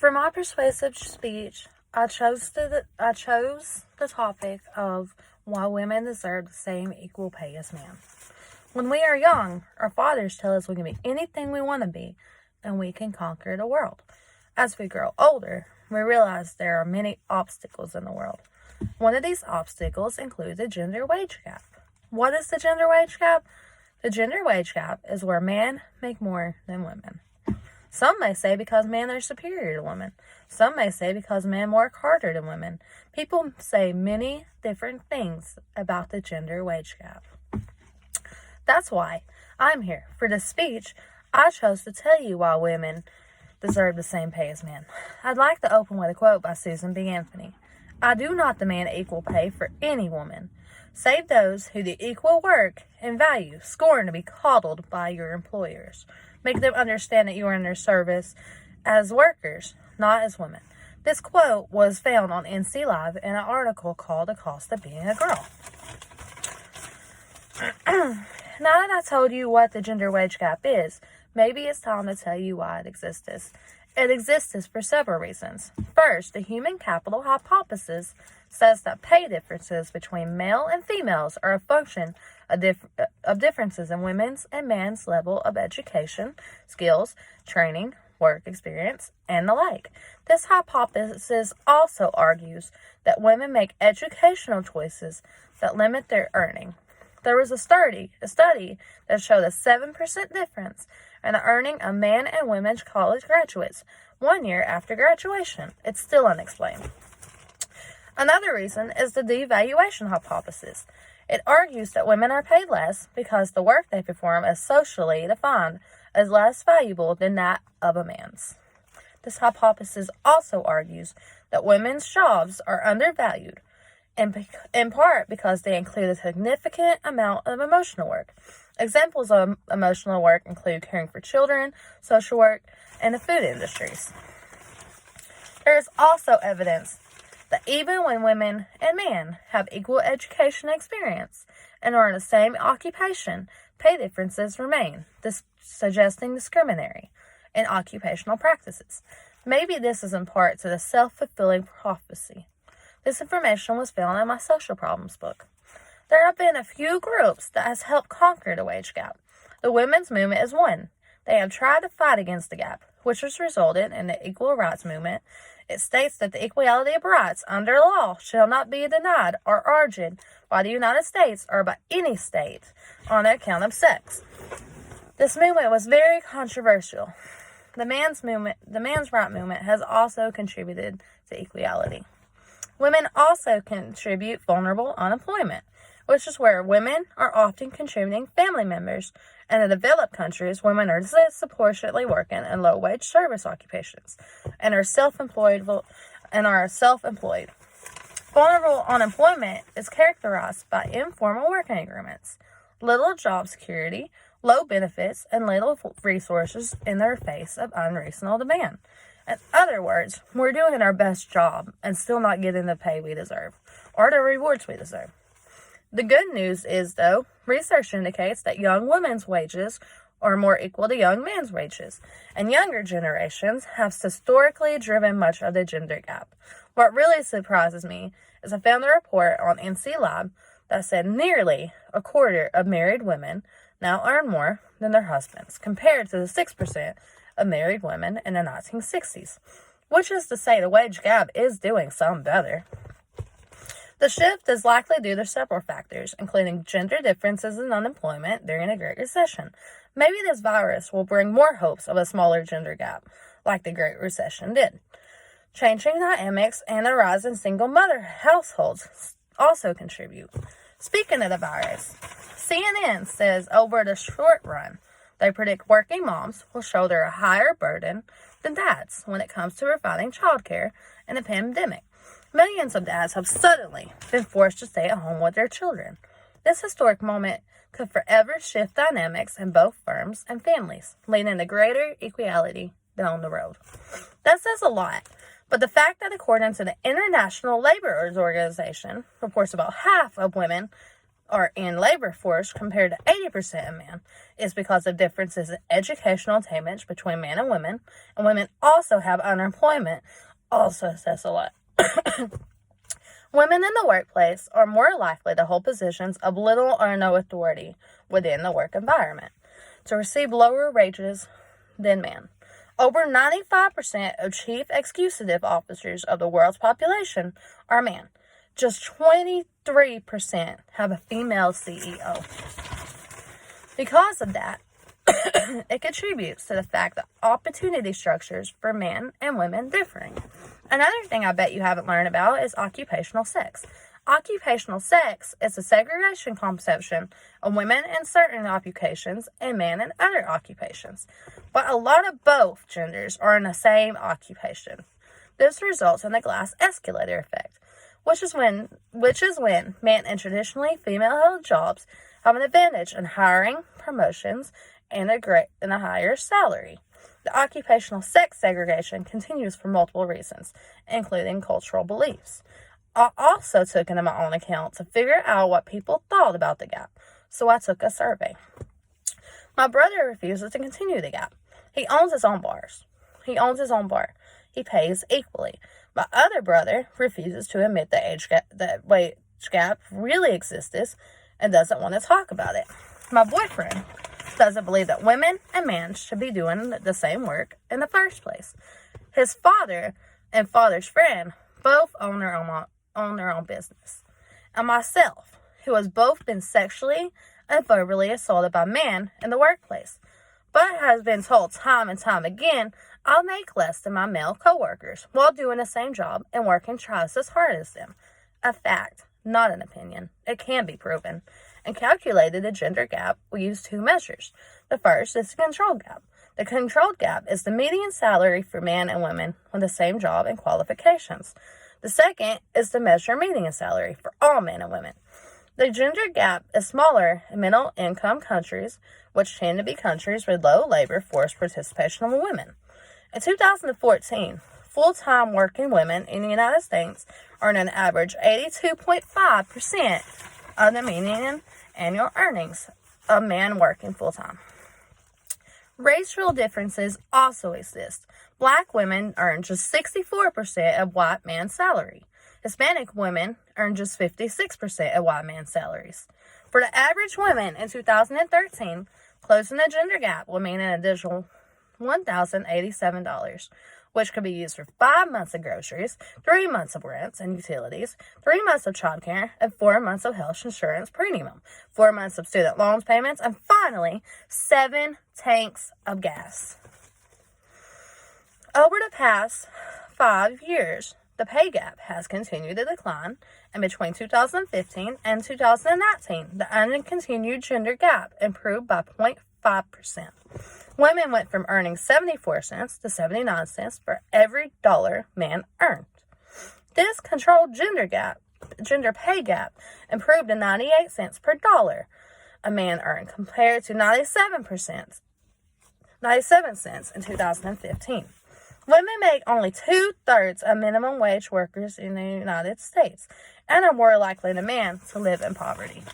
For my persuasive speech, I chose the topic of why women deserve the same equal pay as men. When we are young, our fathers tell us we can be anything we want to be and we can conquer the world. As we grow older, we realize there are many obstacles in the world. One of these obstacles includes the gender wage gap. What is the gender wage gap? The gender wage gap is where men make more than women. Some may say because men are superior to women. Some may say because men work harder than women. People say many different things about the gender wage gap. That's why I'm here. For this speech, I chose to tell you why women deserve the same pay as men. I'd like to open with a quote by Susan B. Anthony. I do not demand equal pay for any woman, save those who do equal work and value scorn to be coddled by your employers. Make them understand that you are in their service as workers, not as women. This quote was found on NC Live in an article called The Cost of Being a Girl. Now that I told you what the gender wage gap is, maybe it's time to tell you why it exists. It exists for several reasons. First, the human capital hypothesis says that pay differences between male and females are a function of differences in women's and men's level of education, skills, training, work experience, and the like. This hypothesis also argues that women make educational choices that limit their earning. There was a study that showed a 7% difference in the earning of men and women college graduates 1 year after graduation. It's still unexplained. Another reason is the devaluation hypothesis. It argues that women are paid less because the work they perform is socially defined as less valuable than that of a man's. This hypothesis also argues that women's jobs are undervalued, in part because they include a significant amount of emotional work. Examples of emotional work include caring for children, social work, and the food industries. There is also evidence that even when women and men have equal education experience and are in the same occupation, pay differences remain, suggesting discriminatory in occupational practices. Maybe this is in part to the self-fulfilling prophecy. This information was found in my Social Problems book. There have been a few groups that has helped conquer the wage gap. The women's movement is one. They have tried to fight against the gap, which has resulted in the equal rights movement. It states that the equality of rights under law shall not be denied or urged by the United States or by any state on account of sex. This movement was very controversial. The man's right movement has also contributed to equality. Women also contribute vulnerable unemployment, which is where women are often contributing family members. In the developed countries, women are disproportionately working in low-wage service occupations and are self-employed. Vulnerable unemployment is characterized by informal working agreements, little job security, low benefits, and little resources in the face of unreasonable demand. In other words, we're doing our best job and still not getting the pay we deserve or the rewards we deserve. The good news is, though, research indicates that young women's wages are more equal to young men's wages, and younger generations have historically driven much of the gender gap. What really surprises me is I found a report on NC Live that said nearly a quarter of married women now earn more than their husbands, compared to the 6% of married women in the 1960s, which is to say the wage gap is doing some better. The shift is likely due to several factors, including gender differences in unemployment during the Great Recession. Maybe this virus will bring more hopes of a smaller gender gap, like the Great Recession did. Changing dynamics and the rise in single mother households also contribute. Speaking of the virus, CNN says over the short run, they predict working moms will shoulder a higher burden than dads when it comes to providing childcare in the pandemic. Millions of dads have suddenly been forced to stay at home with their children. This historic moment could forever shift dynamics in both firms and families, leading to greater equality down the road. That says a lot, but the fact that according to the International Labor Organization, reports about half of women are in labor force compared to 80% of men is because of differences in educational attainment between men and women also have unemployment, also says a lot. Women in the workplace are more likely to hold positions of little or no authority within the work environment, to receive lower wages than men. Over 95% of chief executive officers of the world's population are men. Just 23% have a female CEO. Because of that, it contributes to the fact that opportunity structures for men and women differing. Another thing I bet you haven't learned about is occupational sex. Occupational sex is a segregation conception of women in certain occupations and men in other occupations. But a lot of both genders are in the same occupation. This results in the glass escalator effect, which is when men in traditionally female-held jobs have an advantage in hiring, promotions, and a higher salary. The occupational sex segregation continues for multiple reasons, including cultural beliefs. I also took it in my own account to figure out what people thought about the gap, so I took a survey. My brother refuses to continue the gap. He owns his own bar. He pays equally. My other brother refuses to admit the wage gap really exists and doesn't want to talk about it. My boyfriend doesn't believe that women and men should be doing the same work in the first place. His father and father's friend both own their own business. And myself, who has both been sexually and verbally assaulted by men in the workplace, but has been told time and time again I'll make less than my male coworkers while doing the same job and working twice as hard as them. A fact, not an opinion. It can be proven. And calculated the gender gap, we use two measures. The first is the control gap. The controlled gap is the median salary for men and women with the same job and qualifications. The second is the measure median salary for all men and women. The gender gap is smaller in middle-income countries, which tend to be countries with low labor force participation of women. In 2014, full-time working women in the United States earn an average 82.5% of the median annual earnings of men working full-time. Racial differences also exist. Black women earn just 64% of white men's salary. Hispanic women earn just 56% of white men's salaries. For the average woman in 2013, closing the gender gap will mean an additional $1,087, which could be used for 5 months of groceries, 3 months of rents and utilities, 3 months of childcare, and 4 months of health insurance premium, 4 months of student loans payments, and finally, 7 tanks of gas. Over the past 5 years, the pay gap has continued to decline, and between 2015 and 2019, the uncontinued gender gap improved by 0.5%. Women went from earning 74 cents to 79 cents for every dollar man earned. This controlled gender pay gap improved to 98 cents per dollar a man earned compared to 97 cents in 2015. Women make only 2/3 of minimum wage workers in the United States and are more likely than men to live in poverty.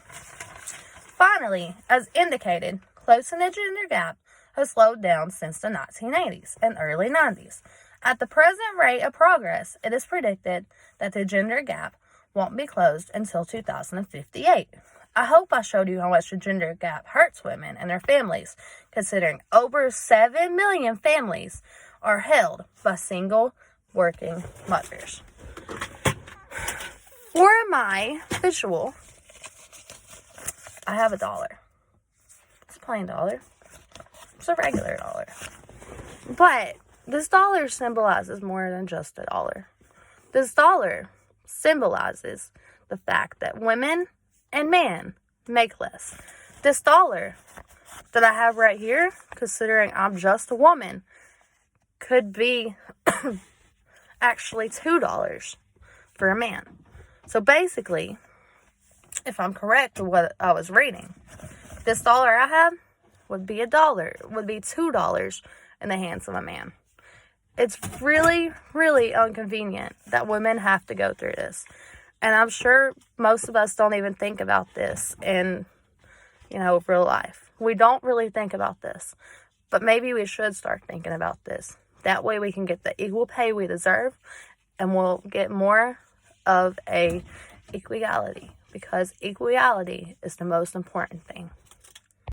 Finally, as indicated, closing the gender gap has slowed down since the 1980s and early 90s. At the present rate of progress, it is predicted that the gender gap won't be closed until 2058. I hope I showed you how much the gender gap hurts women and their families, considering over 7 million families are held by single working mothers. For my visual, I have $1. It's a plain dollar. It's a regular dollar. But this dollar symbolizes more than just a dollar. This dollar symbolizes the fact that women and men make less. This dollar that I have right here, considering I'm just a woman, could be actually $2 for a man. So basically, if I'm correct with what I was reading, this dollar I have would be $2 in the hands of a man. It's really, really inconvenient that women have to go through this. And I'm sure most of us don't even think about this in, real life. We don't really think about this. But maybe we should start thinking about this. That way we can get the equal pay we deserve, and we'll get more of a equality, because equality is the most important thing.